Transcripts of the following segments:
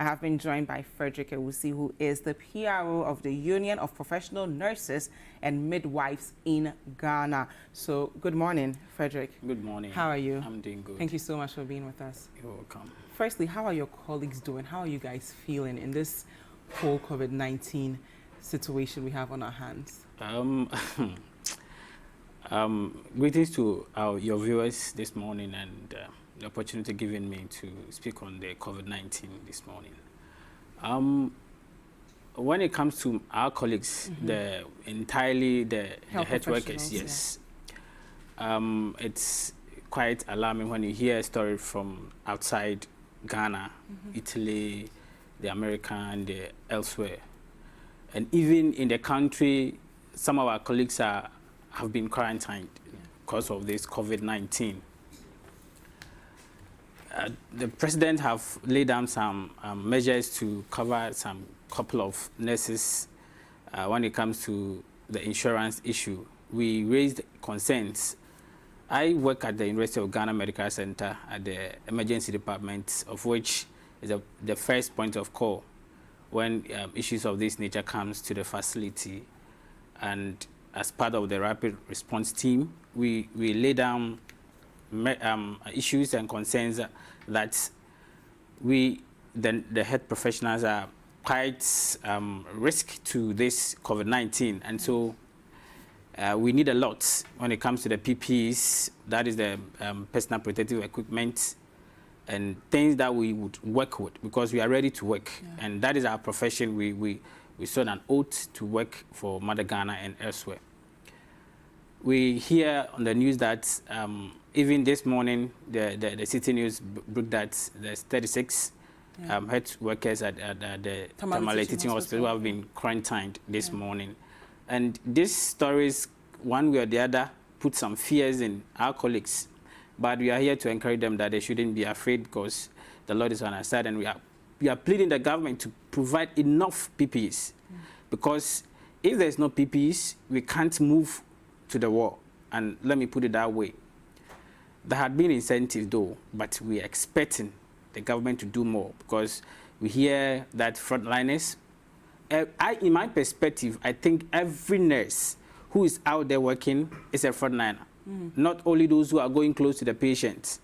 I have been joined by Frederick Ewusi, who is the PRO of the Union of Professional Nurses and Midwives in Ghana. So, good morning, Frederick. Good morning. How are you? I'm doing good. Thank you so much for being with us. You're welcome. Firstly, how are your colleagues doing? How are you guys feeling in this whole COVID-19 situation we have on our hands? Greetings to your viewers this morning and the opportunity given me to speak on the COVID-19 this morning. When it comes to our colleagues, the health workers, yes, it's quite alarming when you hear a story from outside Ghana, Italy, the America, and elsewhere. And even in the country, some of our colleagues have been quarantined because of this COVID-19. The president have laid down some measures to cover some couple of nurses when it comes to the insurance issue. We raised concerns. I work at the University of Ghana Medical Center at the emergency department, of which is the first point of call when issues of this nature comes to the facility. And as part of the rapid response team, we lay down issues and concerns that the health professionals are quite risk to this COVID-19, and so we need a lot when it comes to the PPEs, that is the personal protective equipment, and things that we would work with because we are ready to work, and that is our profession. We sought an oath to work for Mother Ghana and elsewhere. We hear on the news that even this morning, the City News broke that there's 36 health workers at the Tamale Teaching Hospital who have been quarantined this morning. And these stories, one way or the other, put some fears in our colleagues. But we are here to encourage them that they shouldn't be afraid because the Lord is on our side, and we are pleading the government to provide enough PPEs. Because if there's no PPEs, we can't move to the war. And let me put it that way. There had been incentives though, but we're expecting the government to do more because we hear that frontliners. In my perspective, I think every nurse who is out there working is a frontliner. Not only those who are going close to the patients,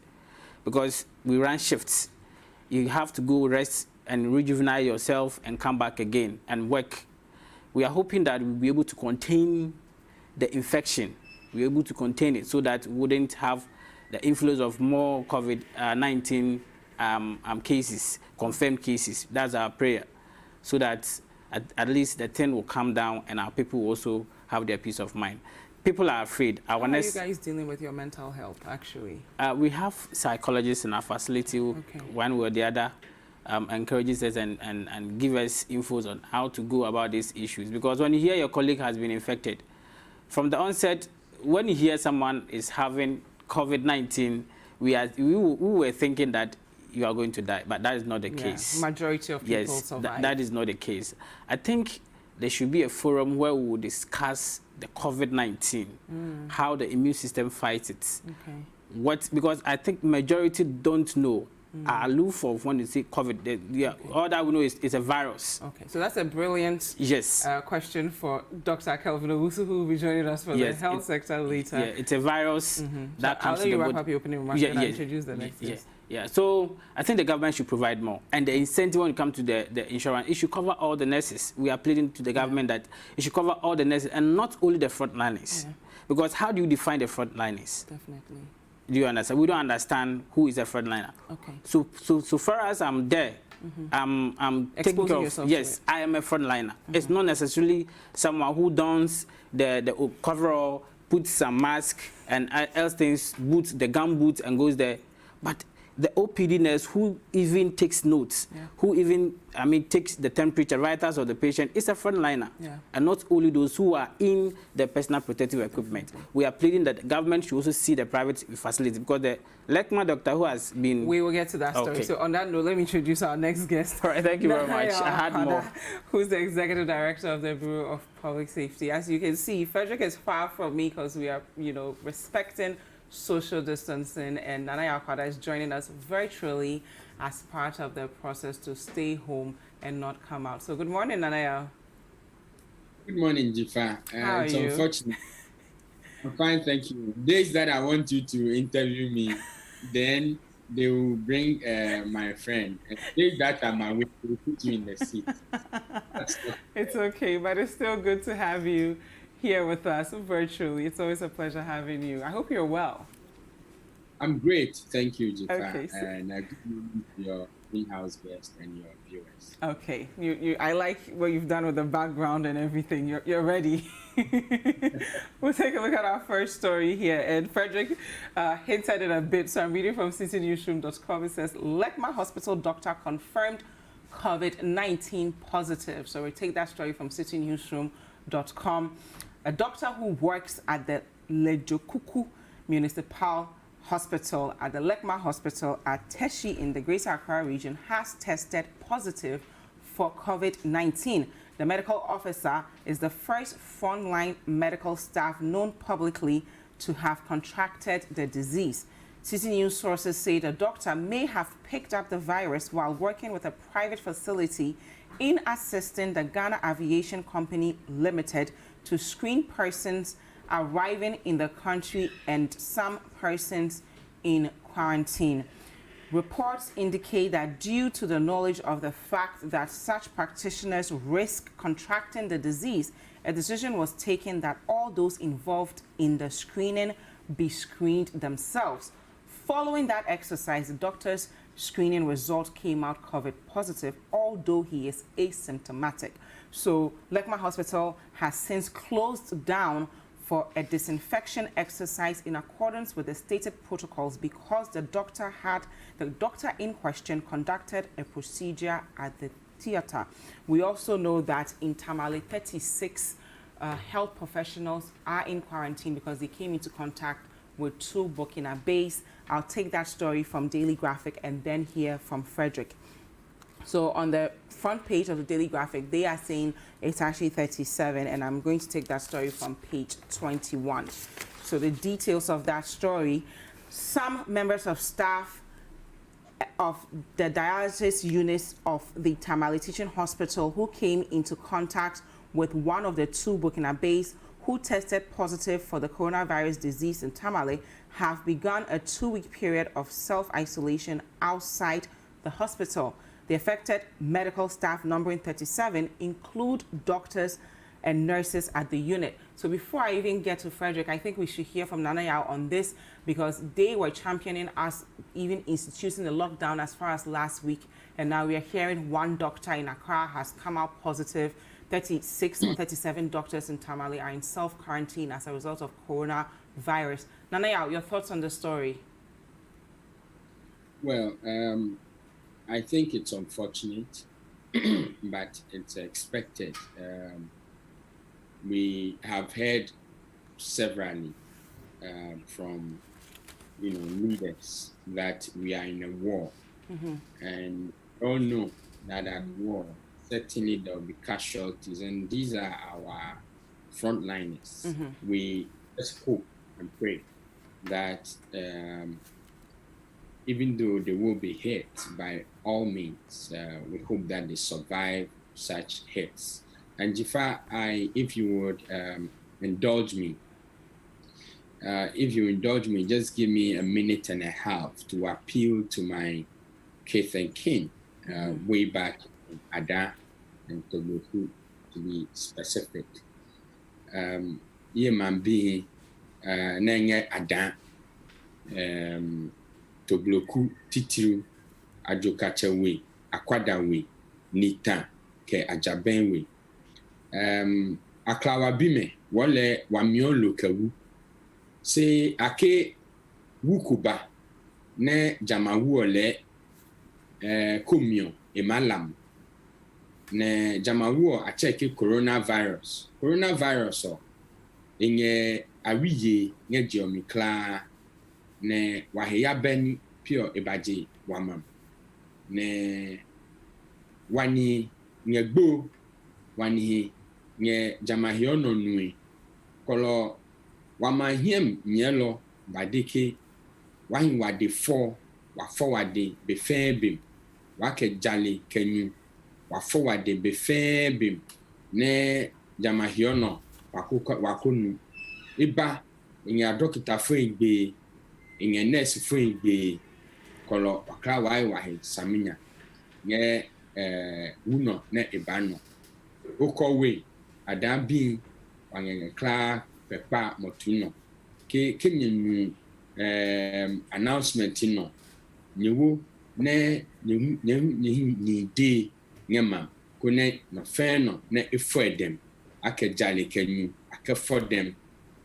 because we run shifts. You have to go rest and rejuvenate yourself and come back again and work. We are hoping that we'll be able to contain the infection. We're able to contain it so that we wouldn't have the influence of more COVID-19 cases, confirmed cases. That's our prayer, so that at least the thing will calm down and our people will also have their peace of mind. People are afraid. How are you guys dealing with your mental health, actually? We have psychologists in our facility who, one way or the other, encourages us and give us infos on how to go about these issues. Because when you hear your colleague has been infected, from the onset, when you hear someone is having COVID-19, we were thinking that you are going to die, but that is not the case. Majority of people survive. That is not the case. I think there should be a forum where we will discuss the COVID-19, how the immune system fights it. Because I think majority don't know. Are aloof of when you say COVID. All that we know is it's a virus. So that's a brilliant question for Dr. Kelvin Owusu, who will be joining us for the health sector later. Yeah, it's a virus that comes I'll let you wrap up your opening remarks and introduce the next guest. So I think the government should provide more. And the incentive when it comes to the insurance, it should cover all the nurses. We are pleading to the government that it should cover all the nurses and not only the frontliners. Because how do you define the frontliners? Definitely. Do you understand? We don't understand who is a frontliner. So far as I'm there, I'm taking care of. Yes, I am a frontliner. It's not necessarily someone who dons the coverall, puts some mask and else things, boots the gum boots and goes there. But the OPD nurse who even takes notes, who even, takes the temperature, vitals of the patient, is a frontliner. And not only those who are in the personal protective equipment. We are pleading that the government should also see the private facility, because the LECMA doctor who has been... We will get to that story. So on that note, let me introduce our next guest. All right, thank you very much. I had more. Who's the Executive Director of the Bureau of Public Safety. As you can see, Frederick is far from me because we are, respecting social distancing, and Nana Yakwada is joining us virtually as part of the process to stay home and not come out. So good morning, Nanaya. Good morning, Jifa. How are It's you? unfortunate. I'm fine, thank you. Days that I want you to interview me, then they will bring my friend. And days that I'm away, they will put you in the seat. It's okay, but it's still good to have you here with us virtually. It's always a pleasure having you. I hope you're well. I'm great, thank you, Jifa. Okay, so- And good morning to your in-house guests and your viewers. Okay, I like what you've done with the background and everything. You're ready. We'll take a look at our first story here. And Frederick hinted it a bit, so I'm reading from citynewsroom.com. It says, Lekma Hospital doctor confirmed COVID-19 positive. So we take that story from citynewsroom.com. A doctor who works at the Lejokuku Municipal Hospital at the Lekma Hospital at Teshi in the Greater Accra region has tested positive for COVID-19. The medical officer is the first frontline medical staff known publicly to have contracted the disease. City News sources say the doctor may have picked up the virus while working with a private facility in assisting the Ghana Aviation Company Limited to screen persons arriving in the country and some persons in quarantine. Reports indicate that due to the knowledge of the fact that such practitioners risk contracting the disease, a decision was taken that all those involved in the screening be screened themselves. Following that exercise, the doctor's screening result came out COVID positive, although he is asymptomatic. So Lekma Hospital has since closed down for a disinfection exercise in accordance with the stated protocols because the doctor in question conducted a procedure at the theater. We also know that in Tamale, 36 health professionals are in quarantine because they came into contact with 2 Burkina Faso. I'll take that story from Daily Graphic and then hear from Frederick. So on the front page of the Daily Graphic, they are saying it's actually 37, and I'm going to take that story from page 21. So the details of that story, some members of staff of the dialysis units of the Tamale Teaching Hospital who came into contact with one of the 2 Burkina Faso who tested positive for the coronavirus disease in Tamale have begun a 2-week period of self-isolation outside the hospital. The affected medical staff, numbering 37, include doctors and nurses at the unit. So before I even get to Frederick, I think we should hear from Nanaya on this because they were championing us even instituting the lockdown as far as last week. And now we are hearing one doctor in Accra has come out positive. 36 or 37 doctors in Tamale are in self-quarantine as a result of coronavirus. Nanaya, your thoughts on the story? Well, I think it's unfortunate, but it's expected. We have heard severally from leaders that we are in a war, and we all know that at war certainly there will be casualties, and these are our frontliners. We just hope and pray that even though they will be hit by all means, we hope that they survive such hits. And Jifa, if you would indulge me, just give me a minute and a half to appeal to my kith and kin way back in Ada and Togloku, to be specific. Ye man be Nenge Ada Togloku Titiru Ajokachewe Akwadawe Nita ke Ajabenwe. Aklawa bime wale wamion lokawu se ake wukuba ne jamawu ole komion emalam ne jamawu acheke coronavirus o enye awiye nye geomikla ne waheya beni pure ebaje wamam ne wani nyegbo wani nye jamahiono nui kolo wamahiem nyelo badeke wahin wade fo wade befebem wake jale kenyu wa forward de be fe bim ne jamahio no wakonu iba nya doctor fo igbe nya nurse fo igbe kolo wakra wa saminya nye uno ne ibano okowe adabi wanyenya kla pepa motuno ke nyenu announcement no nyewu ne de nyema kone no feno ne efo edem akejale kanyu akefo dem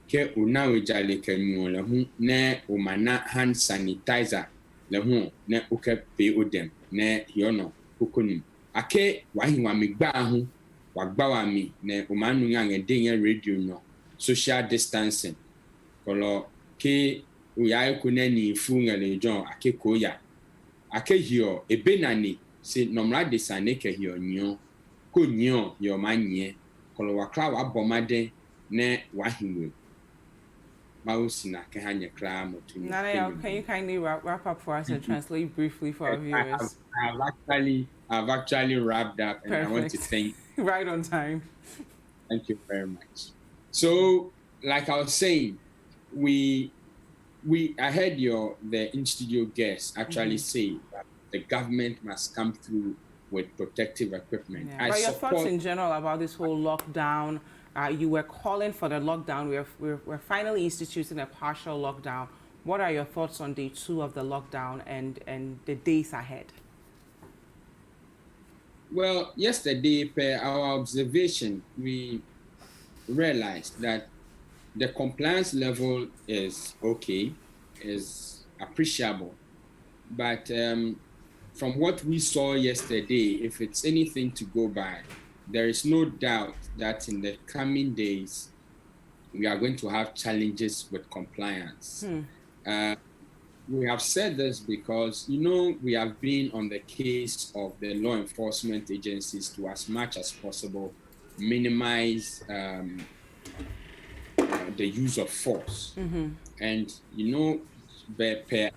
ke unawe jale kanyu le hu ne umana hand sanitizer le hu ne ukepe odem ne yono kokonu ake wahiwa migba hu wagba wa mi ne umanu nyange de radio no social distancing kolo ke uya ko nani fu ngale jon ake koya ake hio ebenani se nomra de sane ke hio nyo ko nyo yo manye kolo wakra wa bomade ne wahiwe mausina ke hanye kra motu. Nana, can you kindly wrap up for us and translate briefly for our viewers? I've actually wrapped up, and perfect. I want to thank right on time. Thank you very much. So, like I was saying, I heard the in-studio guest actually say that the government must come through with protective equipment. Yeah. But your thoughts in general about this whole lockdown? You were calling for the lockdown. We're finally instituting a partial lockdown. What are your thoughts on day 2 of the lockdown and the days ahead? Well, yesterday, per our observation, we realized that the compliance level is okay, is appreciable. But from what we saw yesterday, if it's anything to go by, there is no doubt that in the coming days, we are going to have challenges with compliance. We have said this because, we have been on the case of the law enforcement agencies to, as much as possible, minimize the use of force. And, per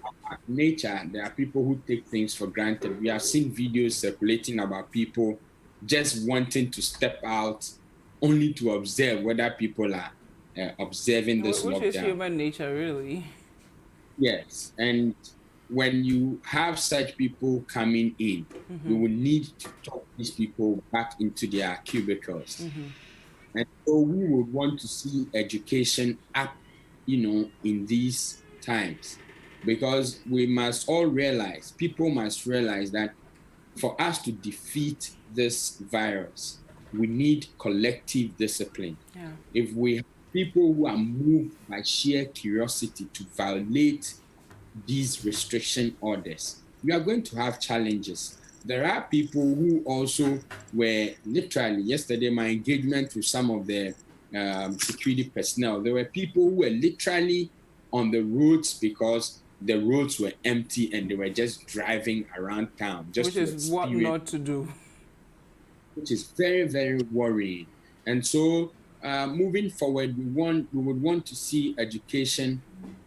nature, there are people who take things for granted. We have seen videos circulating about people just wanting to step out only to observe whether people are observing this lockdown. Which is human nature, really. Yes, and when you have such people coming in, we will need to talk these people back into their cubicles. And so we would want to see education up, in these times, because we must all realize, people must realize that for us to defeat this virus, we need collective discipline. Yeah. If we have people who are moved by sheer curiosity to violate these restriction orders, we are going to have challenges. There are people who also were literally, yesterday, my engagement with some of the security personnel, there were people who were literally on the roads because the roads were empty and they were just driving around town. Which is what not to do. Which is very, very worrying. And so moving forward, we would want to see education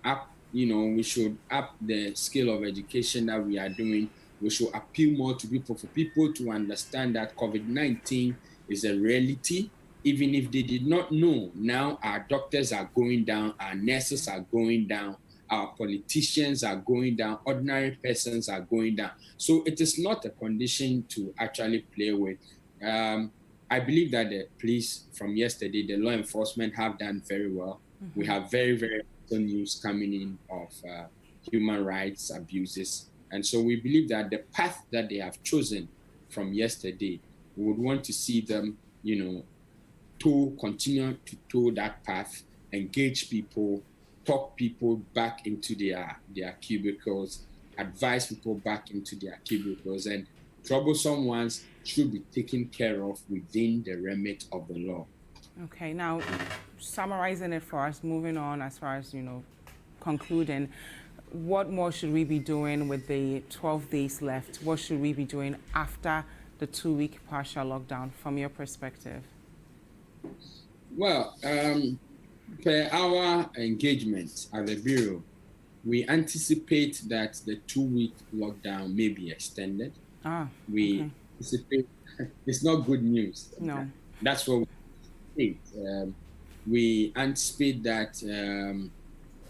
up. We should up the scale of education that we are doing. We should appeal more to people, for people to understand that COVID-19 is a reality. Even if they did not know, now our doctors are going down, our nurses are going down, our politicians are going down, ordinary persons are going down. So it is not a condition to actually play with. I believe that the police from yesterday, the law enforcement have done very well. We have very, very good news coming in of human rights abuses. And so we believe that the path that they have chosen from yesterday, we would want to see them, continue to tow that path, engage people, talk people back into their cubicles, advise people back into their cubicles, and troublesome ones should be taken care of within the remit of the law. Okay, now summarizing it for us, moving on as far as, concluding, what more should we be doing with the 12 days left? What should we be doing after the 2-week partial lockdown from your perspective? Well, per our engagement at the Bureau, we anticipate that the 2-week lockdown may be extended. We anticipate, it's not good news. No. That's what we anticipate. We anticipate that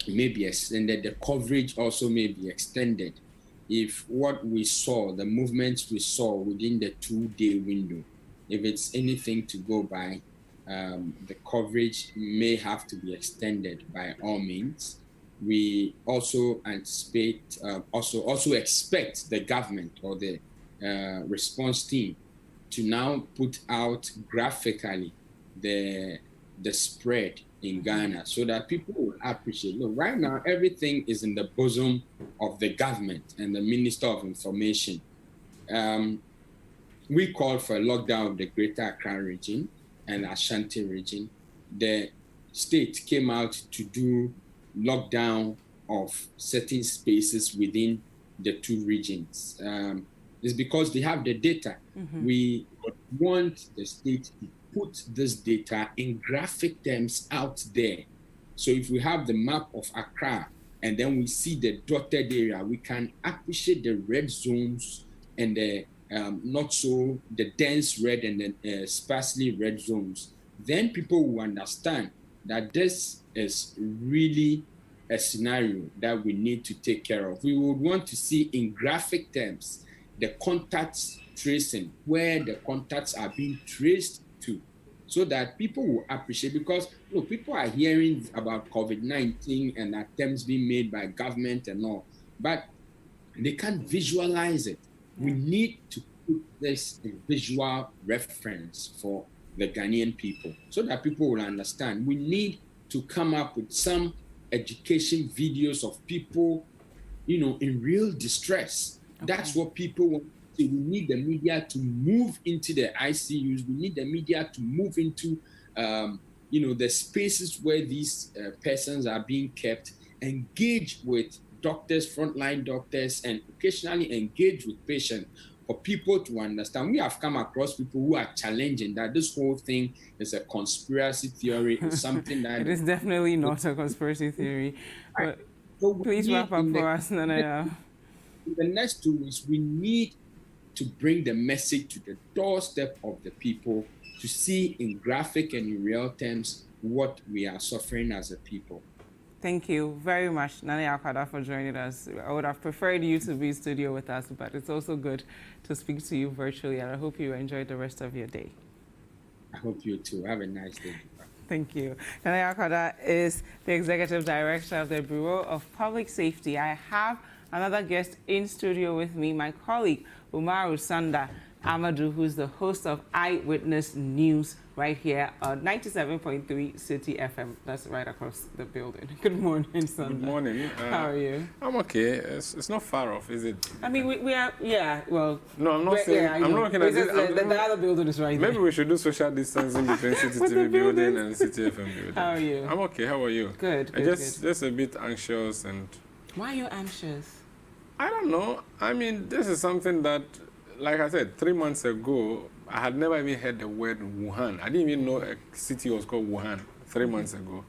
may be extended. The coverage also may be extended. If what we saw, the movements we saw within the 2-day window, if it's anything to go by, the coverage may have to be extended by all means. We also anticipate, also expect the government or the response team to now put out graphically the spread in Ghana so that people will appreciate. Look, right now, everything is in the bosom of the government and the Minister of Information. We called for a lockdown of the Greater Accra region and Ashanti region. The state came out to do lockdown of certain spaces within the two regions. It's because they have the data. We want the state to put this data in graphic terms out there. So if we have the map of Accra and then we see the dotted area, we can appreciate the red zones and the not so the dense red and the sparsely red zones. Then people will understand that this is really a scenario that we need to take care of. We would want to see in graphic terms the contacts tracing, where the contacts are being traced to, so that people will appreciate, because look, people are hearing about COVID-19 and attempts being made by government and all, but they can't visualize it. We need to put this in visual reference for the Ghanaian people so that people will understand. We need to come up with some education videos of people, in real distress. Okay. That's what people want. We need the media to move into the ICUs. We need the media to move into, the spaces where these persons are being kept, engage with doctors, frontline doctors, and occasionally engage with patients for people to understand. We have come across people who are challenging that this whole thing is a conspiracy theory. It's something that... It is definitely not a conspiracy theory. But so please wrap up for us, Nana. In the next 2 weeks, we need to bring the message to the doorstep of the people to see in graphic and in real terms what we are suffering as a people. Thank you very much, Nana Yaw-Kwada, for joining us. I would have preferred you to be in studio with us, but it's also good to speak to you virtually, and I hope you enjoy the rest of your day. I hope you too. Have a nice day. Thank you. Nana Yaw-Kwada is the Executive Director of the Bureau of Public Safety. I have another guest in studio with me, my colleague, Umaru Sanda Amadou, who's the host of Eyewitness News right here on 97.3 City FM. That's right across the building. Good morning, Sanda. Good morning. How are you? I'm okay. It's not far off, is it? I mean, we are, yeah, well... No, I'm not saying... Yeah, I'm not looking at this. The other building is right there. Maybe we should do social distancing between City TV building and City FM building. How are you? I'm okay. How are you? Good, I'm just a bit anxious and... Why are you anxious? I don't know. I mean, this is something that, like I said, 3 months ago, I had never even heard the word Wuhan. I didn't even know a city was called Wuhan 3 months ago.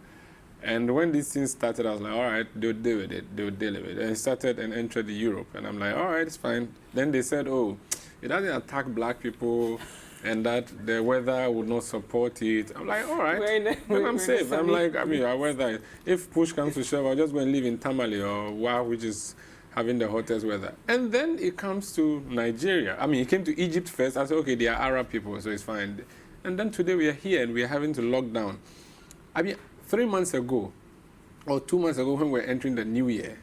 And when this thing started, I was like, all right, they'll deal with it. They'll deal with it. And it started and entered Europe. And I'm like, all right, it's fine. Then they said, oh, it doesn't attack black people and that the weather would not support it. I'm like, all right, then I'm safe. I'm like, I mean, our weather, if push comes to shove, I'll just go and live in Tamale or Wa, which is having the hottest weather. And then it comes to Nigeria. I mean, it came to Egypt first. I said, okay, they are Arab people, so it's fine. And then today we are here and we are having to lock down. I mean, 3 months ago, or 2 months ago when we were entering the new year,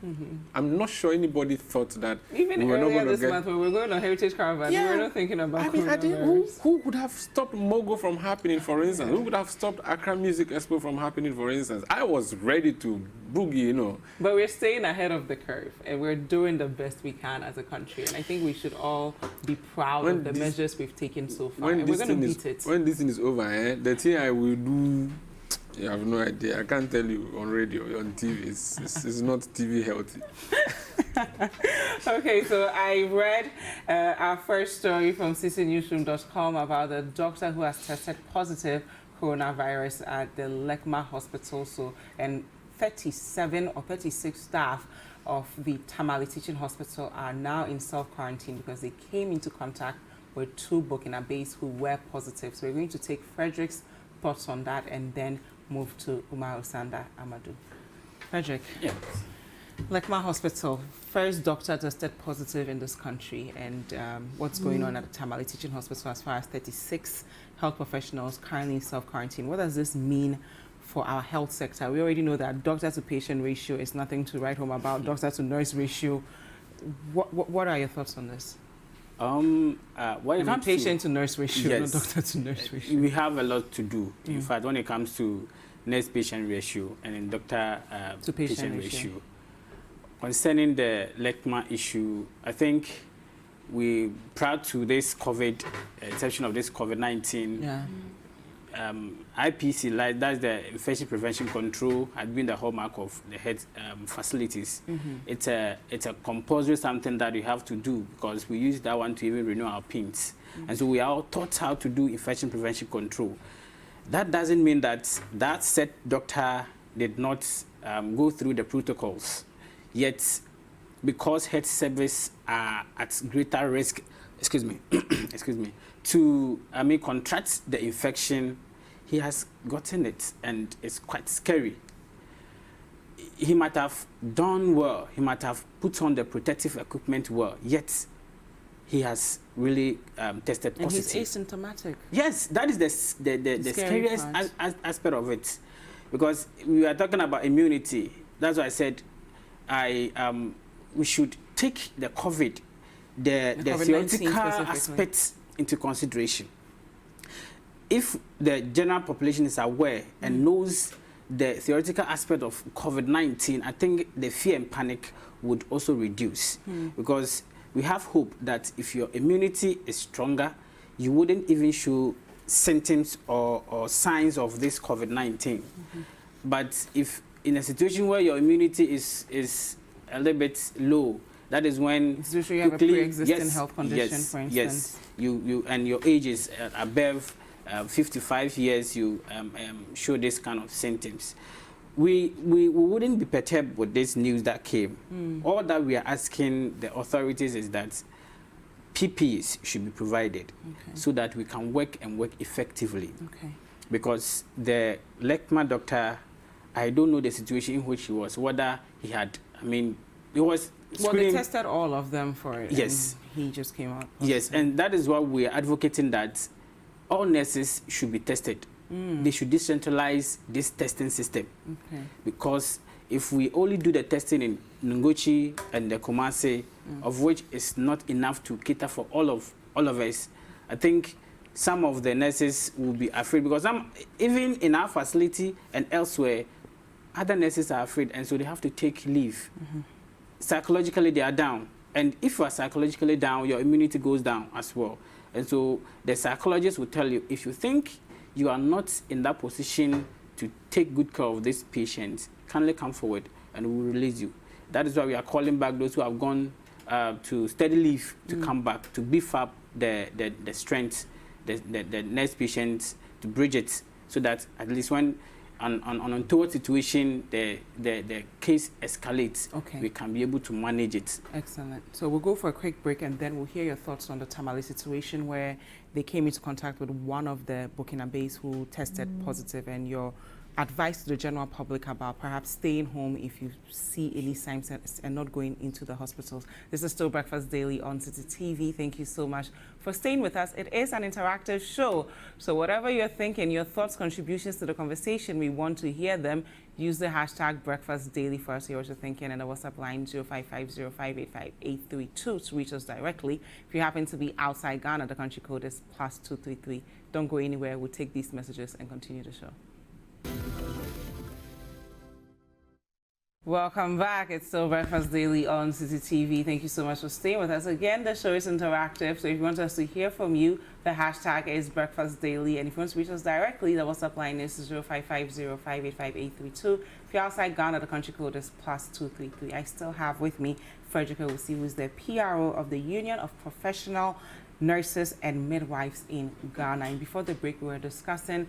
I'm not sure anybody thought that even we were earlier not going this to get... month when we were going on Heritage Caravan, we were not thinking about who would have stopped Mogo from happening, for instance? Who would have stopped Accra Music Expo from happening, for instance? I was ready to boogie, But we're staying ahead of the curve, and we're doing the best we can as a country. And I think we should all be proud of the measures we've taken so far. And we're going to beat it. When this thing is over, the thing I will do... You have no idea. I can't tell you on radio, on TV. It's not TV healthy. Okay, so I read our first story from ccnewsroom.com about the doctor who has tested positive coronavirus at the Lekma Hospital. And 37 or 36 staff of the Tamale Teaching Hospital are now in self-quarantine because they came into contact with 2 Burkina Faso who were positive. So we're going to take Frederick's thoughts on that and then move to Umar Osanda Amadou. Frederick. Yeah. Lekma Hospital, first doctor tested positive in this country, and what's going on at the Tamale Teaching Hospital as far as 36 health professionals currently in self-quarantine. What does this mean for our health sector? We already know that doctor to patient ratio is nothing to write home about, doctor to nurse ratio. What are your thoughts on this? When it comes patient to nurse ratio, yes, not doctor to nurse ratio. we have a lot to do. In fact, when it comes to nurse-patient ratio and then doctor to patient ratio. Concerning the Lekma issue, I think we, prior to this inception of this COVID-19, Yeah. IPC, like that's the infection prevention control, had been the hallmark of the health facilities. It's a compulsory something that we have to do because we use that one to even renew our pins. And so we are all taught how to do infection prevention control. That doesn't mean that that said doctor did not go through the protocols. Yet, because health service are at greater risk, excuse me, to contract the infection, he has gotten it, and it's quite scary. He might have done well, he might have put on the protective equipment well, yet he has really tested positive. And he's asymptomatic. Yes, that is the scariest aspect of it, because we are talking about immunity. That's why I said we should take the COVID, the theoretical aspects into consideration. If the general population is aware and knows the theoretical aspect of COVID-19, I think the fear and panic would also reduce, because we have hope that if your immunity is stronger, you wouldn't even show symptoms or signs of this COVID-19. But if in a situation where your immunity is a little bit low, that is when you have a pre-existing health condition, for instance. Yes, you and your age is above 55 years, you show this kind of symptoms. We wouldn't be perturbed with this news that came. All that we are asking the authorities is that PPEs should be provided so that we can work effectively. Because the Lekma doctor, I don't know the situation in which he was, whether he had, it was well, they tested all of them for it. Yes. And he just came out positive. Yes, and that is why we are advocating that all nurses should be tested. They should decentralize this testing system. Because if we only do the testing in Ngochi and the Kumasi, of which is not enough to cater for all of us, I think some of the nurses will be afraid, because even in our facility and elsewhere, other nurses are afraid, and so they have to take leave. Psychologically, they are down. And if you are psychologically down, your immunity goes down as well. And so the psychologist will tell you, if you think you are not in that position to take good care of these patients, kindly come forward and we will release you. That is why we are calling back those who have gone to steady leave to come back, to beef up the strength, the nurse patients, to bridge it, so that at least when on untoward situation, the case escalates, we can be able to manage it. Excellent. So we'll go for a quick break, and then we'll hear your thoughts on the Tamale situation, where they came into contact with one of the Burkina Faso who tested positive, and your advice to the general public about perhaps staying home if you see any signs and not going into the hospitals. This is still Breakfast Daily on City TV. Thank you so much for staying with us. It is an interactive show, so whatever you're thinking, your thoughts, contributions to the conversation, we want to hear them. Use the hashtag Breakfast Daily for us to hear what you're thinking, and the WhatsApp line 0550585832 to reach us directly. If you happen to be outside Ghana, the country code is +233. Don't go anywhere. We'll take these messages and continue the show. Welcome back. It's still Breakfast Daily on City TV. Thank you so much for staying with us. Again, the show is interactive, so if you want us to hear from you, the hashtag is Breakfast Daily. And if you want to reach us directly, the WhatsApp line is 0550585832. If you're outside Ghana, the country code is +233. I still have with me Frederick Owusi, who is the PRO of the Union of Professional Nurses and Midwives in Ghana. And before the break, we were discussing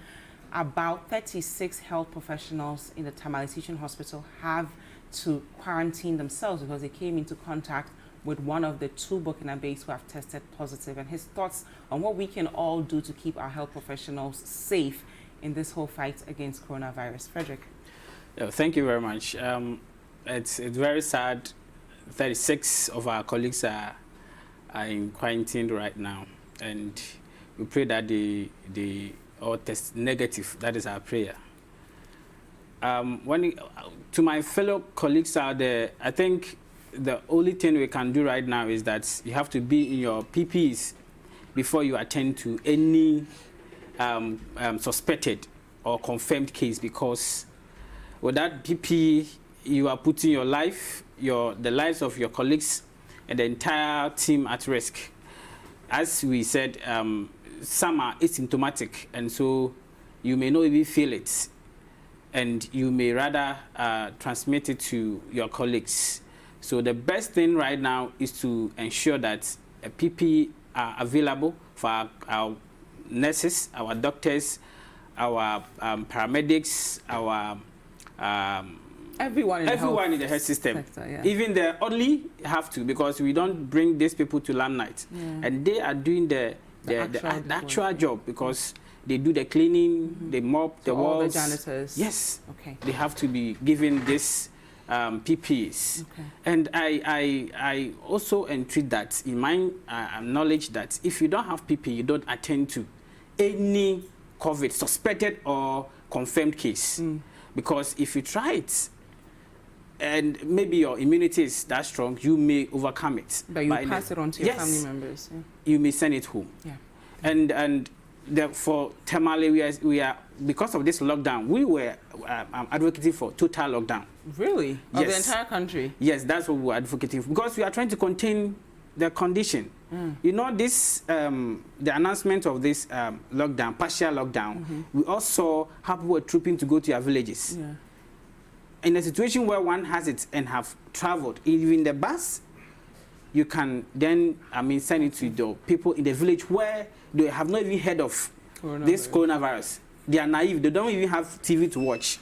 about 36 health professionals in the Tamale Teaching Hospital have to quarantine themselves because they came into contact with one of the 2 Burkina-based who have tested positive, and his thoughts on what we can all do to keep our health professionals safe in this whole fight against coronavirus. Frederick. Thank you very much. It's very sad. 36 of our colleagues are in quarantine right now, and we pray that they all test negative. That is our prayer. To my fellow colleagues out there, I think the only thing we can do right now is that you have to be in your PPEs before you attend to any suspected or confirmed case, because with that PPE, you are putting your life, the lives of your colleagues and the entire team at risk. As we said, some are asymptomatic, and so you may not even feel it, and you may rather transmit it to your colleagues. So the best thing right now is to ensure that PPE are available for our nurses, our doctors, our paramedics, our everyone in the health system. Sector, yeah. Even the only have to, because we don't bring these people to Limelight, and they are doing the actual job, because they do the cleaning, they mop the walls. All the janitors. Yes. Okay. They have to be given this PPEs. Okay. And I also entreat that in my knowledge that if you don't have PPE, you don't attend to any COVID suspected or confirmed case. Because if you try it, and maybe your immunity is that strong, you may overcome it. But you pass it on to your family members. Yeah. You may send it home. Yeah. And for Tamale, we are because of this lockdown, we were advocating for total lockdown. Really? Yes. Of the entire country? Yes, that's what we were advocating for, because we are trying to contain the condition. You know, this the announcement of this lockdown, partial lockdown, we also have people trooping to go to your villages. Yeah. In a situation where one has it and have traveled, even the bus, you can then, send it to the people in the village where they have not even heard of this coronavirus. They are naive. They don't even have TV to watch.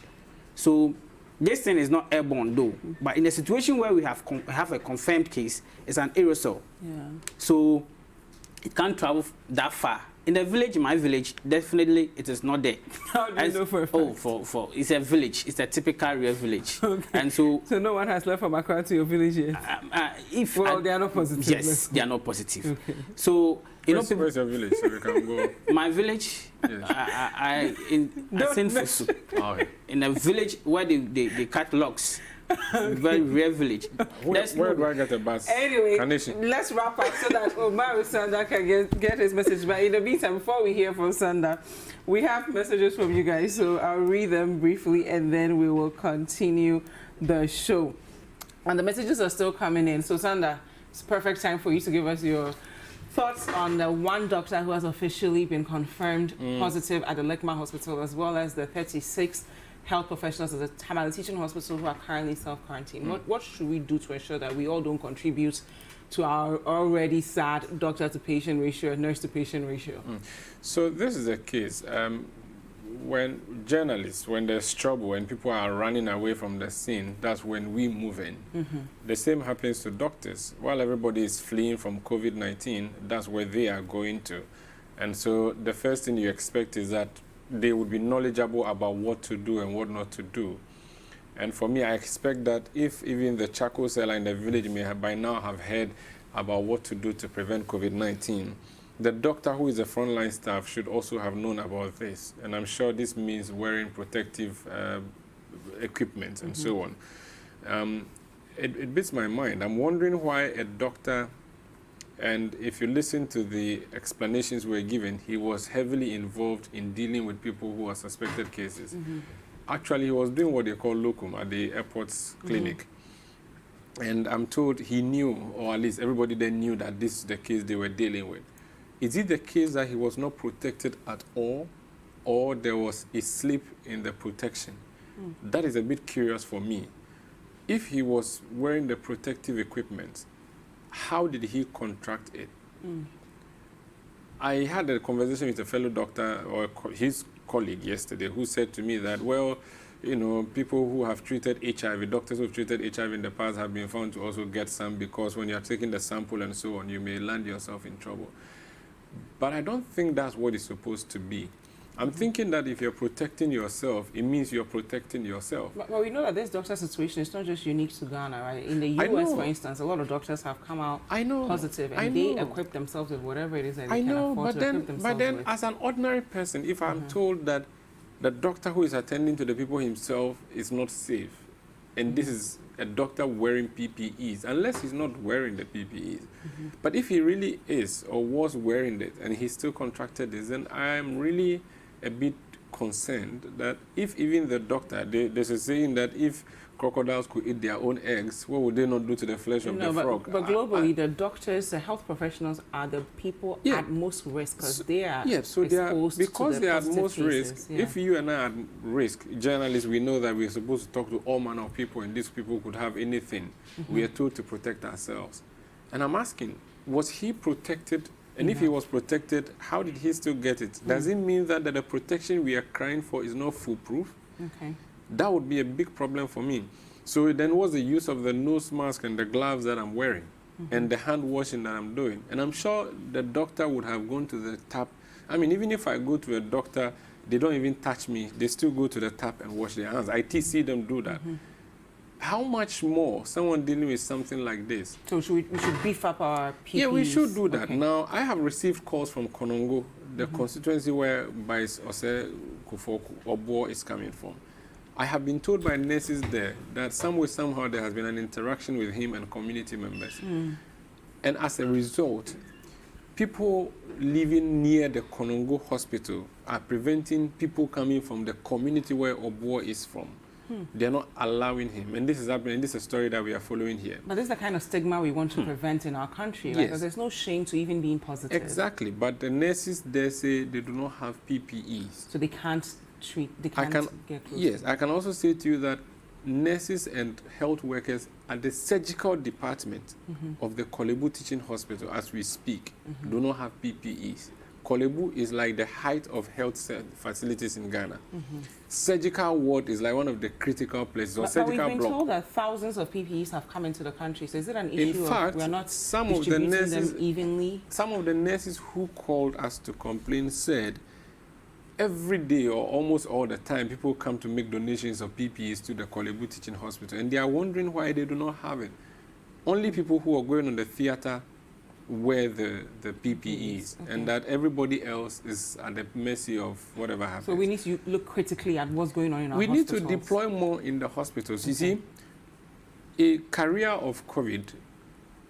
So this thing is not airborne, though. But in a situation where we have a confirmed case, it's an aerosol. Yeah. So it can't travel that far. In the village, in my village, definitely it is not there. How do you know for a fact? Oh, it's a village. It's a typical real village. Okay. And so no one has left from Accra to your village yet? They are not positive. Yes, they are not positive. Okay. So, where's your village so we can go? My village, Yes. in Fusu. Okay. In a village where they cut logs. Very rare village. Where do I get a bus? Anyway, Carnation. let's wrap up so that Omar Sanda can get his message. But in the meantime, before we hear from Sanda, we have messages from you guys. So I'll read them briefly and then we will continue the show. And the messages are still coming in. So Sanda, it's perfect time for you to give us your thoughts on the one doctor who has officially been confirmed positive at the Lekma Hospital, as well as the 36 health professionals at the Tamale Teaching Hospital who are currently self-quarantined. What should we do to ensure that we all don't contribute to our already sad doctor-to-patient ratio, nurse-to-patient ratio? So this is the case. When journalists, when there's trouble, when people are running away from the scene, that's when we move in. The same happens to doctors. While everybody is fleeing from COVID-19, that's where they are going to. And so the first thing you expect is that they would be knowledgeable about what to do and what not to do. And for me, I expect that if even the charcoal seller in the village may have by now have heard about what to do to prevent COVID-19, the doctor who is the frontline staff should also have known about this. And I'm sure this means wearing protective equipment and so on. It beats my mind. I'm wondering why a doctor, and if you listen to the explanations we're given, he was heavily involved in dealing with people who are suspected cases. Actually, he was doing what they call locum at the airport's clinic. And I'm told he knew, or at least everybody then knew, that this is the case they were dealing with. Is it the case that he was not protected at all, or there was a slip in the protection? That is a bit curious for me. If he was wearing the protective equipment, how did he contract it? I had a conversation with a fellow doctor or his colleague yesterday who said to me that, well, people who have treated HIV, doctors who have treated HIV in the past have been found to also get some, because when you're taking the sample and so on, you may land yourself in trouble. But I don't think that's what it's supposed to be. I'm thinking that if you're protecting yourself, it means you're protecting yourself. But we know that this doctor situation is not just unique to Ghana, right? In the I US, know. for instance, a lot of doctors have come out positive, and I they know. equip themselves with whatever it is that they I can know, afford but to equip themselves then with. as an ordinary person, if I'm told that the doctor who is attending to the people himself is not safe, and this is a doctor wearing PPEs, unless he's not wearing the PPEs. But if he really is or was wearing it and he still contracted this, then I'm really a bit concerned that if even the doctor, there's a saying that if crocodiles could eat their own eggs, what would they not do to the flesh of the frog? But globally, the doctors, the health professionals are the people at most risk, because they are so they are, exposed because to the they are at positive most cases. risk. Yeah. If you and I are at risk, journalists, we know that we're supposed to talk to all manner of people, and these people could have anything. We are told to protect ourselves. And I'm asking, was he protected? And if he was protected, how did he still get it? Does it mean that the protection we are crying for is not foolproof? Okay. That would be a big problem for me. So then what's the use of the nose mask and the gloves that I'm wearing and the hand washing that I'm doing? And I'm sure the doctor would have gone to the tap. I mean, even if I go to a doctor, they don't even touch me. They still go to the tap and wash their hands. I see them do that. How much more someone dealing with something like this? So we should beef up our PPEs. Yeah, we should do that. Okay. Now, I have received calls from Konongo, the constituency where Vice Ose Kufoku Obo is coming from. I have been told by nurses there that somehow there has been an interaction with him and community members. And as a result, people living near the Konongo hospital are preventing people coming from the community where Obo is from. They're not allowing him. And this is happening. This is a story that we are following here. But this is the kind of stigma we want to prevent in our country, right? Yes. Because there's no shame to even being positive. Exactly. But the nurses there say they do not have PPEs. So they can't get close. Yes, I can also say to you that nurses and health workers at the surgical department of the Kolebu Teaching Hospital, as we speak, do not have PPEs. Kolebu is like the height of health facilities in Ghana. Surgical ward is like one of the critical places. Or But surgical we've been block. told that thousands of PPEs have come into the country. So is it an issue In fact, of we're not some of the distributing nurses them evenly? Some of the nurses who called us to complain said every day or almost all the time people come to make donations of PPEs to the Kolebu Teaching Hospital, and they are wondering why they do not have it. Only people who are going on the theater wear the PPEs, and that everybody else is at the mercy of whatever happens. So we need to look critically at what's going on in our We need hospitals. to deploy more in the hospitals. You see, a carrier of COVID,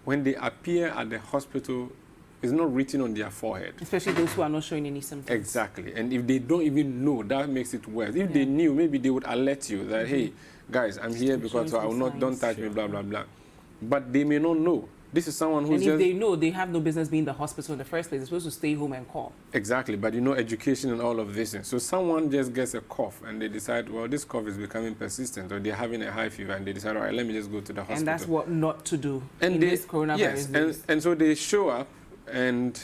when they appear at the hospital, is not written on their forehead. Especially those who are not showing any symptoms. Exactly. And if they don't even know, that makes it worse. If they knew, maybe they would alert you that, hey, guys, I'm here because I will not, don't touch me, blah, blah, blah. But they may not know. This is someone who's And just... if they know, they have no business being in the hospital in the first place. They're supposed to stay home and call. Exactly, but you know, education and all of this. So someone just gets a cough and they decide, well, this cough is becoming persistent, or they're having a high fever, and they decide, all right, let me just go to the hospital. And that's what not to do And in this coronavirus yes, days. and so they show up, and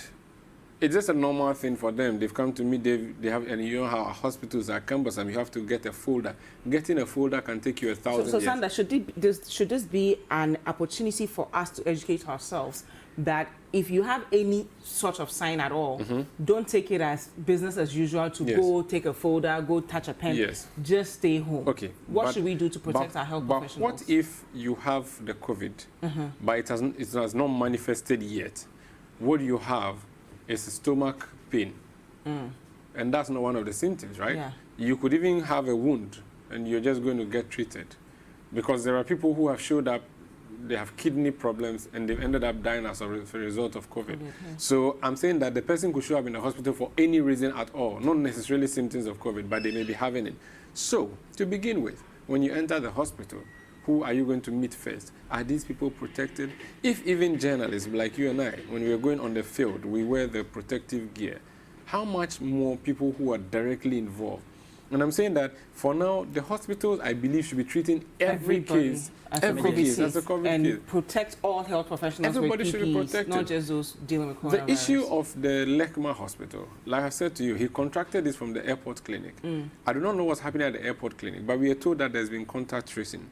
it's just a normal thing for them. They've come to me, they have, and you know how hospitals are cumbersome. You have to get a folder. Getting a folder can take you 1,000 So years. Sandra, should this be an opportunity for us to educate ourselves that if you have any sort of sign at all, don't take it as business as usual to go take a folder, go touch a pen. Yes. Just stay home. Okay. What but- should we do to protect but- our health but professionals? what if you have the COVID, but it has not manifested yet? What you have is a stomach pain. And that's not one of the symptoms, right? Yeah. You could even have a wound and you're just going to get treated. Because there are people who have showed up, they have kidney problems, and they've ended up dying as a result of COVID. So I'm saying that the person could show up in the hospital for any reason at all, not necessarily symptoms of COVID, but they may be having it. So, to begin with, when you enter the hospital, who are you going to meet first? Are these people protected? If even journalists like you and I, when we are going on the field, we wear the protective gear, how much more people who are directly involved? And I'm saying that for now, the hospitals, I believe, should be treating every Everybody case, as a every COVID case case, as a COVID and case. protect all health professionals Everybody with should be PPEs, protected. not just those dealing with coronavirus. The issue of the Lekma Hospital, like I said to you, he contracted this from the airport clinic. I do not know what's happening at the airport clinic, but we are told that there's been contact tracing.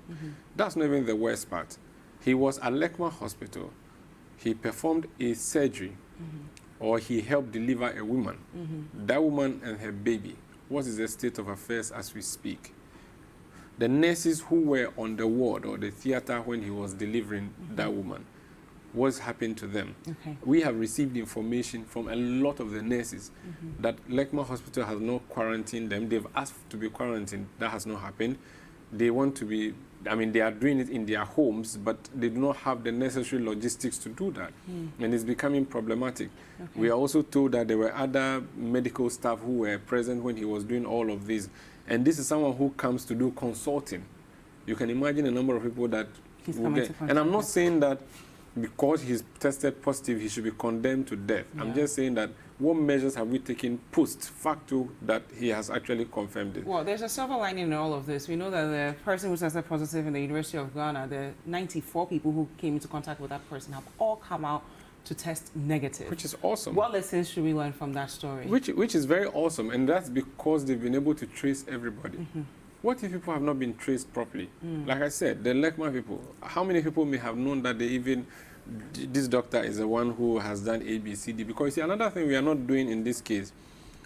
That's not even the worst part. He was at Lekma Hospital. He performed a surgery, or he helped deliver a woman. That woman and her baby. What is the state of affairs as we speak? The nurses who were on the ward or the theater when he was delivering that woman, what's happened to them? Okay. We have received information from a lot of the nurses that Lekma Hospital has not quarantined them. They've asked to be quarantined. That has not happened. They want to be, I mean, they are doing it in their homes, but they do not have the necessary logistics to do that. And it's becoming problematic. Okay. We are also told that there were other medical staff who were present when he was doing all of this. And this is someone who comes to do consulting. You can imagine a number of people that He's will coming get. to And I'm not contact. saying that because he's tested positive, he should be condemned to death. I'm Yeah. just saying that what measures have we taken post facto that he has actually confirmed it? Well, there's a silver lining in all of this. We know that the person who tested positive in the University of Ghana, the 94 people who came into contact with that person have all come out to test negative. Which is awesome. What lessons should we learn from that story? Which is very awesome, and that's because they've been able to trace everybody. What if people have not been traced properly? Like I said, the Lekma people, how many people may have known that they even, this doctor is the one who has done A, B, C, D? Because you see, another thing we are not doing in this case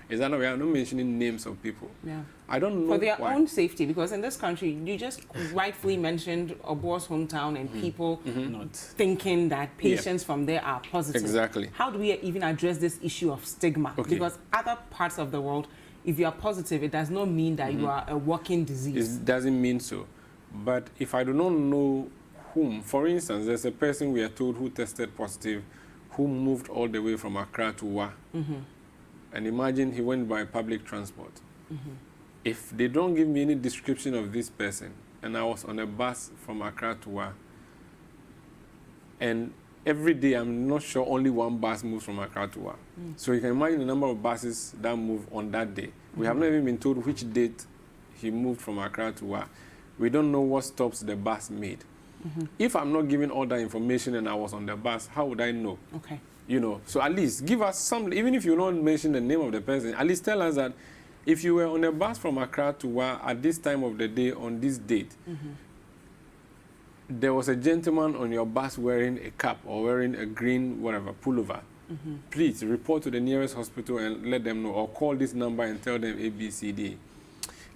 is that we are not mentioning names of people. Yeah. I don't know For their why. own safety, because in this country, you just rightfully mentioned Obor's hometown and people Not. thinking that patients from there are positive. Exactly. How do we even address this issue of stigma? Okay. Because other parts of the world, if you are positive, it does not mean that you are a walking disease. It doesn't mean so. But if I do not know whom, for instance, there's a person we are told who tested positive, who moved all the way from Accra to Wa. And imagine he went by public transport. If they don't give me any description of this person, and I was on a bus from Accra to Wa, and every day I'm not sure only one bus moves from Accra to Wa. So you can imagine the number of buses that move on that day. We have not even been told which date he moved from Accra to Wa. We don't know what stops the bus made. If I'm not given all that information and I was on the bus, how would I know? Okay. You know, so at least give us some, even if you don't mention the name of the person, at least tell us that if you were on a bus from Accra to Wa at this time of the day on this date, there was a gentleman on your bus wearing a cap or wearing a green, whatever, pullover. Please report to the nearest hospital and let them know, or call this number and tell them A, B, C, D.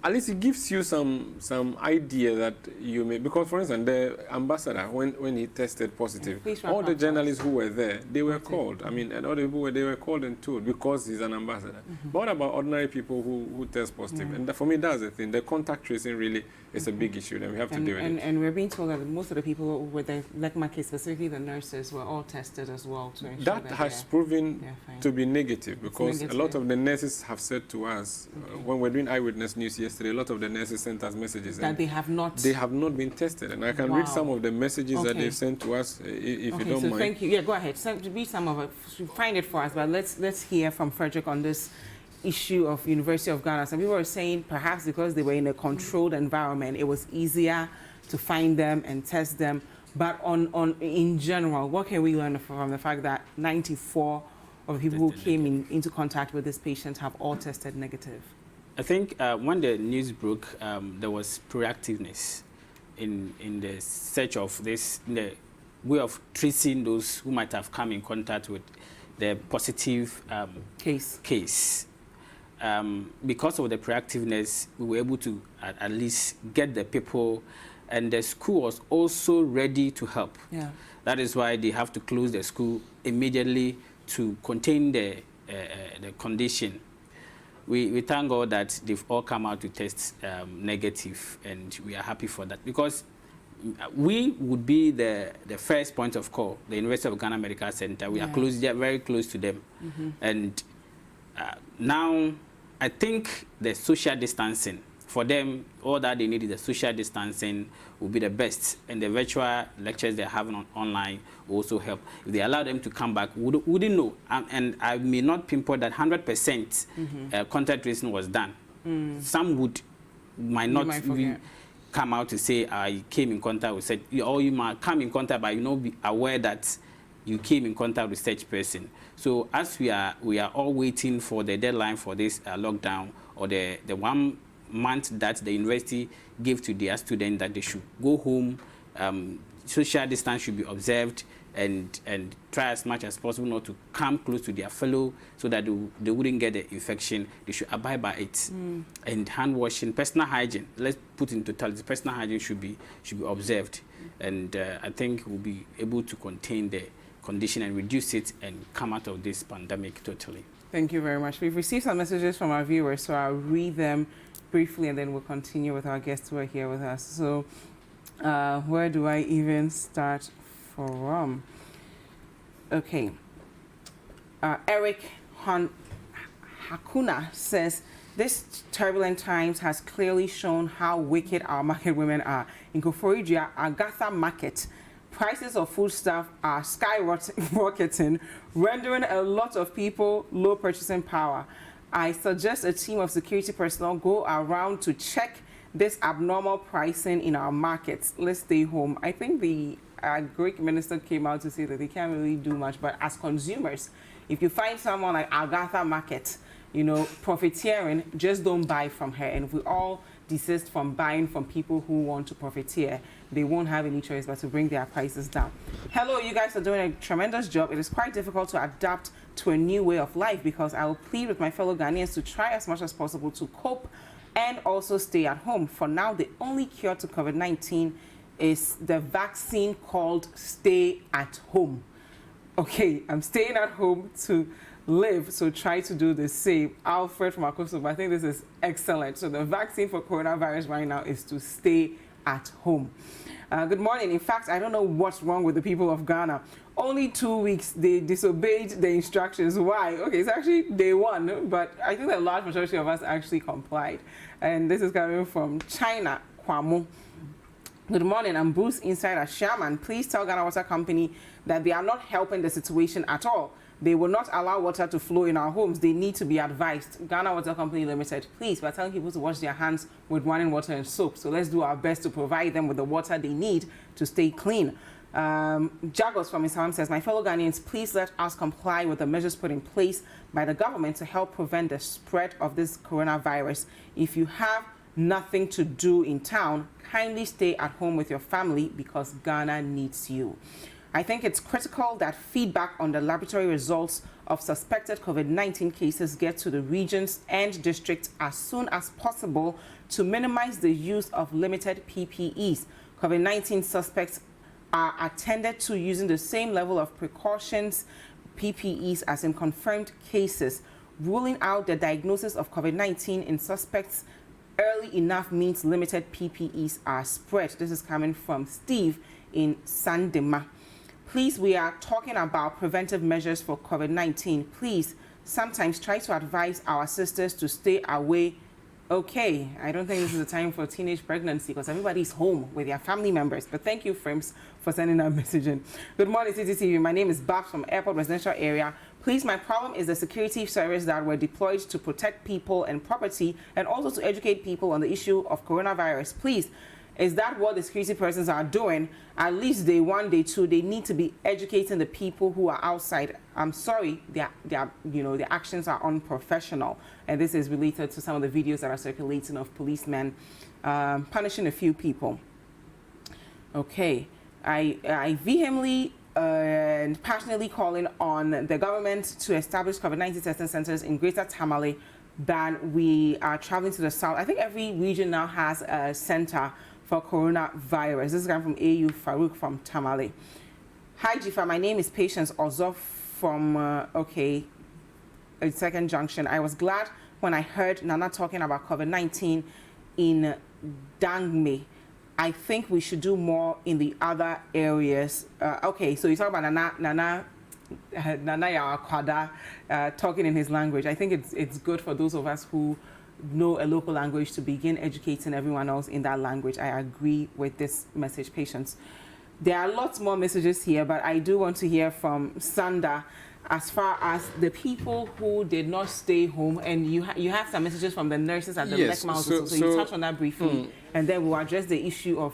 At least it gives you some idea that you may, because for instance, the ambassador, when he tested positive, Please wrap all the up, journalists who were there, they were called. I mean, and all the people, they were called and told because he's an ambassador. But what about ordinary people who test positive? And for me, that's the thing. The contact tracing really is a big issue, and we have to deal with it. And we're being told that most of the people with the Lekma case, specifically the nurses, were all tested as well to ensure That has proven they're fine. to be negative because a lot negative. of the nurses have said to us, when we're doing Eyewitness News yesterday, a lot of the nurses sent us messages that and they have not. they have not been tested. And I can read Wow. some of the messages that Okay. they've sent to us, if you Okay, don't so mind. thank you. Yeah, go ahead. Read some of it. Find it for us, but let's hear from Frederick on this issue of University of Ghana. Some people are saying perhaps because they were in a controlled environment, it was easier to find them and test them. But in general, what can we learn from the fact that 94 of the people who came into contact with this patient have all tested negative? I think when the news broke, there was proactiveness in the search of this, in the way of tracing those who might have come in contact with the positive case. Because of the proactiveness, we were able to at least get the people, and the school was also ready to help. Yeah. That is why they have to close the school immediately to contain the condition. We thank God that they've all come out to test negative, and we are happy for that, because we would be the first point of call, the University of Ghana Medical Center. We are close, very close to them. And now I think the social distancing, for them, all that they need is the social distancing will be the best. And the virtual lectures they're having online will also help. If they allow them to come back, wouldn't know. And I may not pinpoint that 100% contact tracing was done. Some might not might even forget. come out to say I came in contact with such, or you might come in contact but you not be aware that you came in contact with such person. So as we are all waiting for the deadline for this lockdown, or the 1 month that the university gave to their students that they should go home, social distance should be observed, and try as much as possible not to come close to their fellow so that they wouldn't get the infection. They should abide by it. And hand washing, personal hygiene, let's put in totality, personal hygiene should be observed. And I think we'll be able to contain the condition and reduce it and come out of this pandemic totally. Thank you very much. We've received some messages from our viewers, so I'll read them briefly and then we'll continue with our guests who are here with us. So where do I even start from? Okay. Eric Hakuna says, this turbulent times has clearly shown how wicked our market women are. In Koforidua, Agatha Market, prices of foodstuff are skyrocketing, rendering a lot of people low purchasing power. I suggest a team of security personnel go around to check this abnormal pricing in our markets. Let's stay home. I think the Greek minister came out to say that they can't really do much, but as consumers, if you find someone like Agatha Market, you know, profiteering, just don't buy from her. And if we all desist from buying from people who want to profiteer, they won't have any choice but to bring their prices down. Hello, you guys are doing a tremendous job. It is quite difficult to adapt to a new way of life, because I will plead with my fellow Ghanaians to try as much as possible to cope and also stay at home. For now, the only cure to COVID-19 is the vaccine called Stay at Home. Okay, I'm staying at home to live, so try to do the same. Alfred from Akoso, I think this is excellent. So the vaccine for coronavirus right now is to stay at home. Good morning. In fact, I don't know what's wrong with the people of Ghana. Only 2 weeks they disobeyed the instructions. Why? Okay, it's actually day 1, but I think the large majority of us actually complied. And this is coming from China, Kwamo. Good morning, I'm Bruce inside as Shaman. Please tell Ghana Water Company that they are not helping the situation at all. They will not allow water to flow in our homes. They need to be advised. Ghana Water Company Limited, please, we're telling people to wash their hands with running water and soap. So let's do our best to provide them with the water they need to stay clean. Jagos from Islam says, my fellow Ghanaians, please let us comply with the measures put in place by the government to help prevent the spread of this coronavirus. If you have nothing to do in town, kindly stay at home with your family because Ghana needs you. I think it's critical that feedback on the laboratory results of suspected COVID-19 cases get to the regions and districts as soon as possible to minimize the use of limited PPEs. COVID-19 suspects are attended to using the same level of precautions, PPEs, as in confirmed cases. Ruling out the diagnosis of COVID-19 in suspects early enough means limited PPEs are spread. This is coming from Steve in Sandema. Please, we are talking about preventive measures for COVID-19. Please, sometimes try to advise our sisters to stay away. Okay, I don't think this is the time for teenage pregnancy because everybody's home with their family members. But thank you, Frames, for sending that message in. Good morning, CCTV. My name is Babs from Airport Residential Area. Please, my problem is the security service that were deployed to protect people and property and also to educate people on the issue of coronavirus. Please, is that what the security persons are doing? At least day 1, day 2, they need to be educating the people who are outside. I'm sorry, their actions are unprofessional. And this is related to some of the videos that are circulating of policemen punishing a few people. Okay, I vehemently and passionately calling on the government to establish COVID-19 testing centers in Greater Tamale than we are traveling to the south. I think every region now has a center for coronavirus. This is coming from AU Farouk from Tamale. Hi, Jifa. My name is Patience Ozof from, Second Junction. I was glad when I heard Nana talking about COVID-19 in Dangme. I think we should do more in the other areas. Okay, so you talk about Nana Yawakwada talking in his language. I think it's good for those of us who know a local language to begin educating everyone else in that language. I agree with this message, Patience. There are lots more messages here, but I do want to hear from Sanda. as far as the people who did not stay home, and you have some messages from the nurses at the Yes, Lekma so- Hospital, so you so- touched on that briefly, and then we'll address the issue of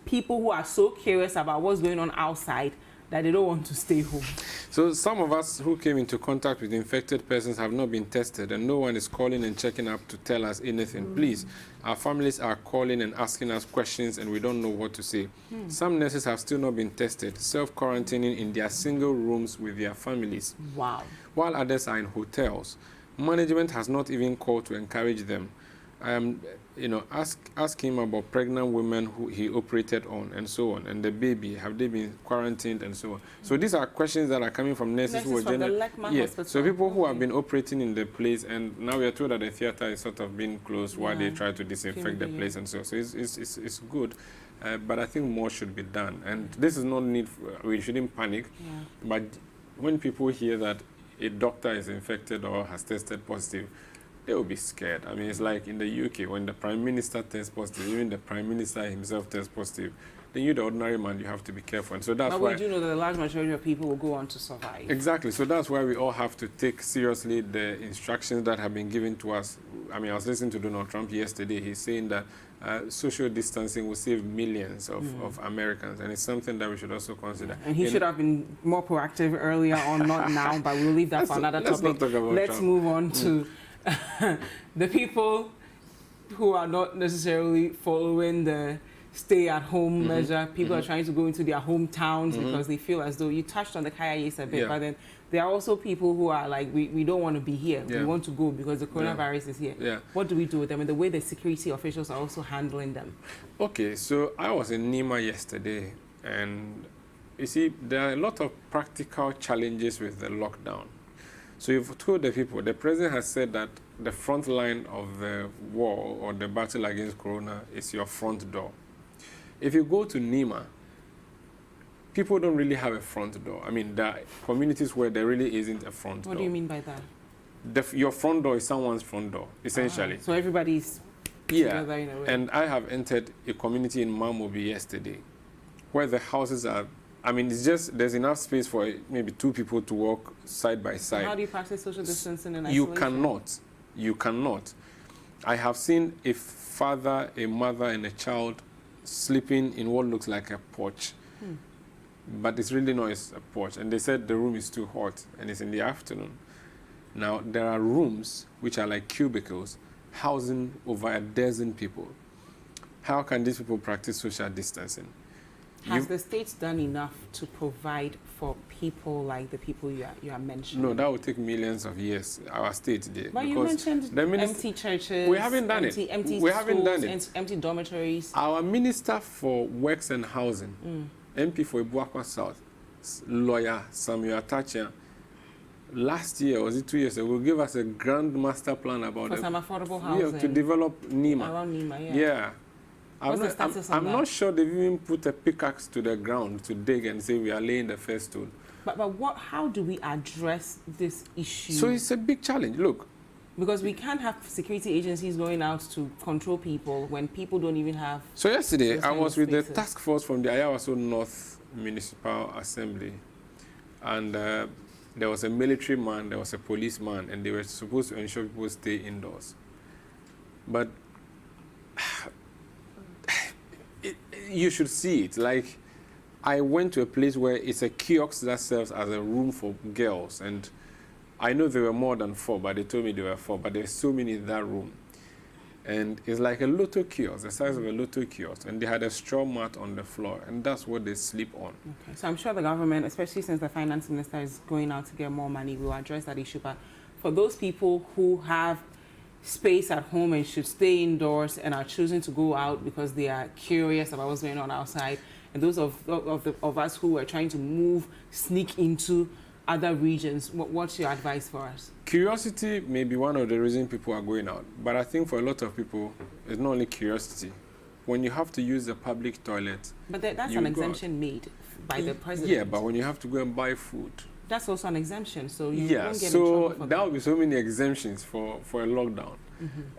people who are so curious about what's going on outside that they don't want to stay home. So some of us who came into contact with infected persons have not been tested, and no one is calling and checking up to tell us anything. Please, our families are calling and asking us questions, and we don't know what to say. Some nurses have still not been tested, self-quarantining in their single rooms with their families, Wow. while others are in hotels. Management has not even called to encourage them. Ask him about pregnant women who he operated on and so on, and the baby, have they been quarantined and so on. So these are questions that are coming from nurses who are Nurses from the Lekma yes. Hospital. So people who have Okay. been operating in the place, and now we are told that the theater is sort of being closed while they Yeah. try to disinfect the Yeah. place and so. So it's good, but I think more should be done. And this is not need. We shouldn't panic. Yeah. But when people hear that a doctor is infected or has tested positive, they will be scared. I mean, it's like in the UK, when the Prime Minister tests positive, even the Prime Minister himself tests positive, then you, the ordinary man, you have to be careful. And so that's But why... we do know that the large majority of people will go on to survive. Exactly. So that's why we all have to take seriously the instructions that have been given to us. I mean, I was listening to Donald Trump yesterday. He's saying that social distancing will save millions of Americans, and it's something that we should also consider. And he should have been more proactive earlier on, not now, but we'll leave that for another Let's topic. not talk about Let's Trump. move on to the people who are not necessarily following the stay-at-home measure. People are trying to go into their hometowns because they feel as though, you touched on the Kaya Yes a bit, Yeah. but then there are also people who are like, we don't want to be here. Yeah. We want to go because the coronavirus is here. Yeah. What do we do with them, and the way the security officials are also handling them? Okay, so I was in Nima yesterday, and you see, there are a lot of practical challenges with the lockdown. So you've told the people, the president has said that the front line of the war or the battle against corona is your front door. If you go to Nima, people don't really have a front door. I mean, there are communities where there really isn't a front door. What do you mean by that? Your front door is someone's front door, essentially. So everybody's Yeah, together in a way. and I have entered a community in Mamobi yesterday where the houses are, I mean, it's just, there's enough space for maybe two people to walk side by side. How do you practice social distancing and You isolation? cannot. You cannot. I have seen a father, a mother, and a child sleeping in what looks like a porch. But it's really not a porch. And they said the room is too hot, and it's in the afternoon. Now, there are rooms which are like cubicles, housing over a dozen people. How can these people practice social distancing? Has You- the state done enough to provide for people like the people you are mentioning? No, that would take millions of years. Our state did. But you because mentioned the minis- empty churches. We haven't done empty, it. Empty We haven't schools, done it. Empty dormitories. Our Minister for Works and Housing, MP for Ibuakwa South, lawyer Samuel Atachia, last year, or was it 2 years ago, gave us a grand master plan about For some affordable yeah, housing. to develop Nima. Around Nima, yeah. Yeah. What's the status on I'm that? not sure they've even put a pickaxe to the ground to dig and say we are laying the first stone. But how do we address this issue? So it's a big challenge. Look, because we can't have security agencies going out to control people when people don't even have. so yesterday Those I kind was of with the spaces. task force from the Ayawaso North Municipal Assembly, and there was a military man, there was a policeman, and they were supposed to ensure people stay indoors. But you should see it. Like, I went to a place where it's a kiosk that serves as a room for girls, and I know there were more than 4, but they told me there were 4, but there's so many in that room. And it's like a lotto kiosk, the size of a lotto kiosk, and they had a straw mat on the floor, and that's what they sleep on. Okay. So I'm sure the government, especially since the finance minister is going out to get more money, will address that issue. But for those people who have space at home and should stay indoors and are choosing to go out because they are curious about what's going on outside, and those of us who are trying to sneak into other regions, what's your advice for us? Curiosity may be one of the reasons people are going out, but I think for a lot of people, it's not only curiosity. When you have to use the public toilet, But that's You an go exemption made by the president. yeah, but when you have to go and buy food, That's also an exemption, so you yeah, won't get in so trouble for there will be so many exemptions for a lockdown.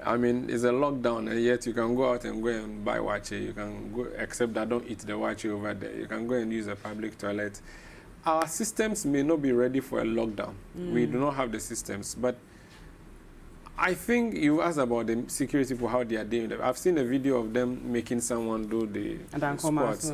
I mean, it's a lockdown, and yet you can go out and go and buy wache. You can go, except that don't eat the wache over there. You can go and use a public toilet. our systems may not be ready for a lockdown. We do not have the systems, but I think you asked about the security for how they are doing it. I've seen a video of them making someone do the squats.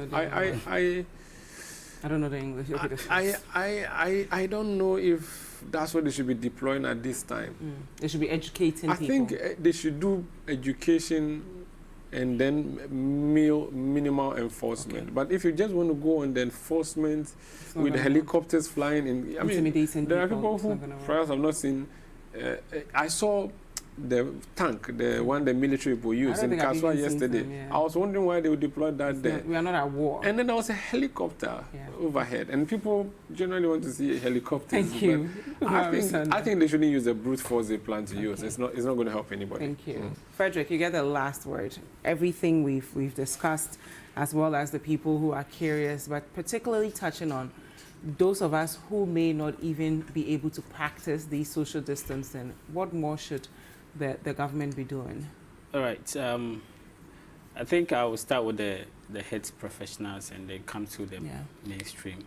I don't know the English. I don't know if that's what they should be deploying at this time. They should be educating people. I think they should do education and then minimal enforcement. Okay. But if you just want to go on the enforcement with the helicopters flying in, I mean, there are people who perhaps have not seen. I saw the tank, the one the military people used in Kaswa yesterday. Them, I was wondering why they would deploy that there. We are not at war. And then there was a helicopter overhead, and people generally want to see helicopters. Thank you. I think they shouldn't use the brute force they plan to use. It's not going to help anybody. Thank you. Frederick, you get the last word. Everything we've discussed, as well as the people who are curious, but particularly touching on those of us who may not even be able to practice the social distancing. What more should the government be doing? All right. I think I will start with the health professionals and then come to the mainstream.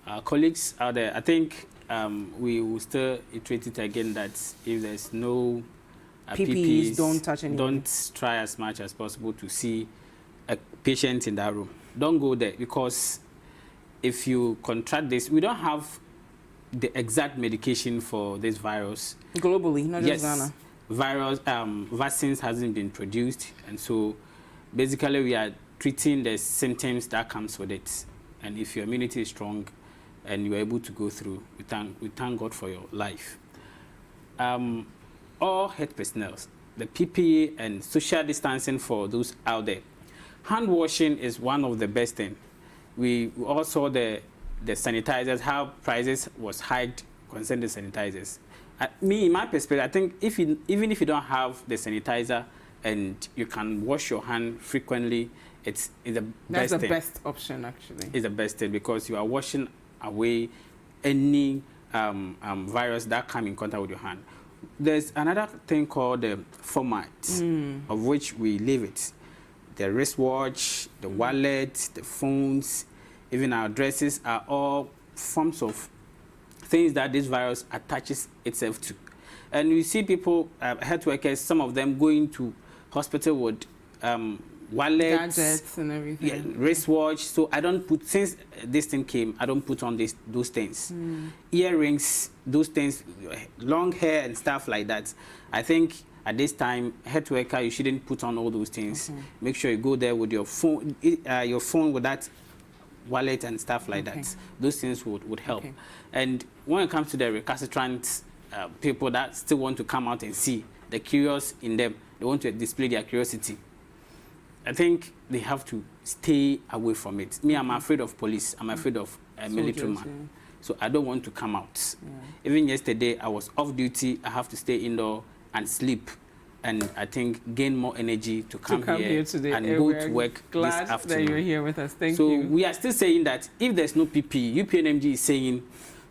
Our colleagues out there, I think we will still iterate it again that if there's no PPEs, don't touch anything. Don't try as much as possible to see a patient in that room. Don't go there, because if you contract this, we don't have the exact medication for this virus. Globally, not just Ghana. Vaccines hasn't been produced, and so basically we are treating the symptoms that comes with it. And if your immunity is strong and you are able to go through, we thank God for your life. All health personnel, the PPE and social distancing for those out there. Hand washing is one of the best things. We all saw the sanitizers, how prices was hiked concerning the sanitizers. In my perspective, I think even if you don't have the sanitizer and you can wash your hand frequently, it's the best thing. That's the best option, actually. It's the best thing, because you are washing away any virus that come in contact with your hand. There's another thing called the format, of which we leave it. The wristwatch, the wallet, the phones, even our dresses are all forms of things that this virus attaches itself to. And we see people, health workers, some of them going to hospital with wallets, gadgets and everything. Wristwatch. So I don't put, since this thing came, I don't put on those things. Earrings, those things, long hair and stuff like that. I think at this time, health worker, you shouldn't put on all those things. Make sure you go there with your phone with that wallet and stuff like that. Those things would help. And when it comes to the recalcitrant people that still want to come out and see, the curious in them, they want to display their curiosity, I think they have to stay away from it. Me, I'm afraid of police. I'm afraid of a military man. So I don't want to come out. Even yesterday, I was off duty. I have to stay indoor and sleep. And I think gain more energy to come here today and go to work this afternoon. That you're here with us. Thank you. So we are still saying that if there's no PPE, UPNMG is saying,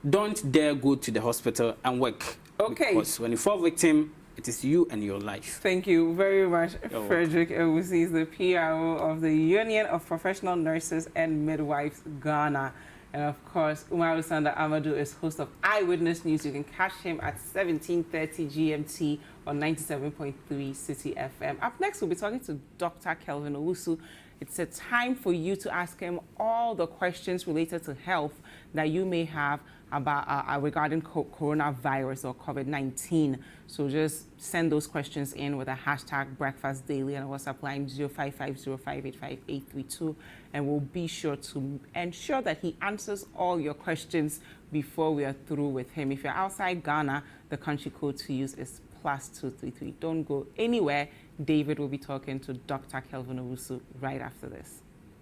don't dare go to the hospital and work. Because when you fall victim, it is you and your life. Thank you very much, Frederick Ewusi is the PRO of the Union of Professional Nurses and Midwives, Ghana. And of course, Umaru Sanda Amadou is host of Eyewitness News. You can catch him at 17:30 GMT on 97.3 City FM. Up next, we'll be talking to Dr. Kelvin Owusu. It's a time for you to ask him all the questions related to health that you may have about regarding coronavirus or COVID-19. So just send those questions in with a hashtag Breakfast Daily and a WhatsApp line 0550585832, and we'll be sure to ensure that he answers all your questions before we are through with him. If you're outside Ghana, the country code to use is +233. Don't go anywhere. David will be talking to Dr. Kelvin Owusu right after this.